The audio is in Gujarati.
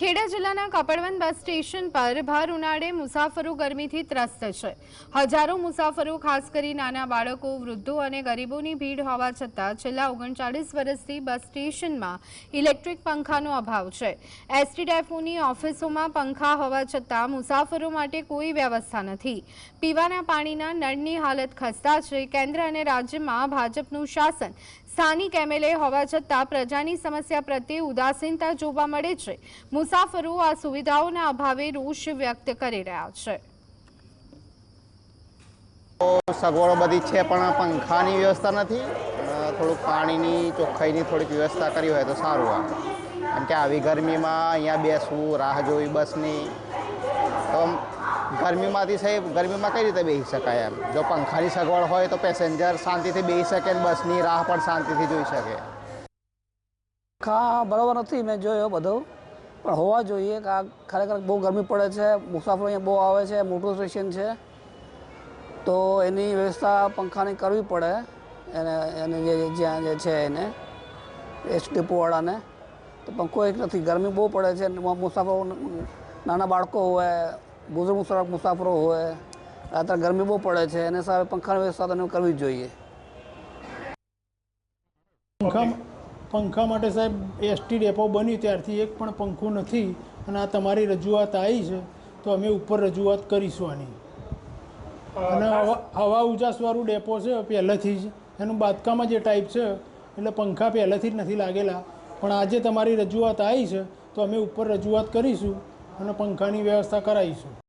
ખેડા જિલ્લાના કપડવંત બસ સ્ટેશન પર ભર ઉનાળે મુસાફરો ગરમીથી ત્રસ્ત છે। હજારો મુસાફરો ખાસ કરી નાના બાળકો, વૃદ્ધો અને ગરીબોની ભીડ હોવા છતાં છેલ્લા 39 વર્ષથી બસ સ્ટેશનમાં ઇલેક્ટ્રિક પંખાનો અભાવ છે। એસટી ડેપોની ઓફિસોમાં પંખા હોવા છતાં મુસાફરો માટે કોઈ વ્યવસ્થા નથી। પીવાના પાણીના નળની હાલત ખસ્તા છે। કેન્દ્ર અને રાજ્યમાં ભાજપનું શાસન સ્થાનિક એમએલએ હોવા છતાં પ્રજાની સમસ્યા પ્રત્યે ઉદાસીનતા જોવા મળે છે। મુસાફરો આ સુવિધાઓના અભાવે રોષ વ્યક્ત કરી રહ્યા છે। સગવડો બધી છે પણ પંખાની વ્યવસ્થા નથી। થોડુંક પાણીની ચોખ્ખાઈની થોડીક વ્યવસ્થા કરી હોય તો સારું આવે, કેમ કે આવી ગરમીમાં અહીંયા બેસવું, રાહ જોવી બસની, તો ગરમીમાંથી સાહેબ ગરમીમાં કઈ રીતે બેસી શકાય એમ। જો પંખાની સગવડ હોય તો પેસેન્જર શાંતિથી બેસી શકે અને બસની રાહ પણ શાંતિથી જોઈ શકે। પંખા બરાબર નથી, મેં જોયો બધું, પણ હોવા જોઈએ। કે આ ખરેખર બહુ ગરમી પડે છે, મુસાફરો અહીંયા બહુ આવે છે, મોટું સ્ટેશન છે, તો એની વ્યવસ્થા પંખાની કરવી પડે। એને જ્યાં જે છે એને એસટી ડેપોવાળાને તો પંખો એક નથી, ગરમી બહુ પડે છે। મુસાફરો, નાના બાળકો હોય, બુઝુર્ગ મુસાફરો હોય, રાત્રે ગરમી બહુ પડે છે, એને સામે પંખાની વ્યવસ્થા તો કરવી જ જોઈએ। પંખા માટે સાહેબ એસટી ડેપો બન્યું ત્યારથી એક પણ પંખો નથી, અને આ તમારી રજૂઆત આવી છે તો અમે ઉપર રજૂઆત કરીશું આની। અને હવા ઉજાસવાળું ડેપો છે પહેલેથી જ, એનું બાંધકામ જ એ ટાઈપ છે, એટલે પંખા પહેલેથી જ નથી લાગેલા। પણ આજે તમારી રજૂઆત આવી છે તો અમે ઉપર રજૂઆત કરીશું અને પંખાની વ્યવસ્થા કરાવીશું।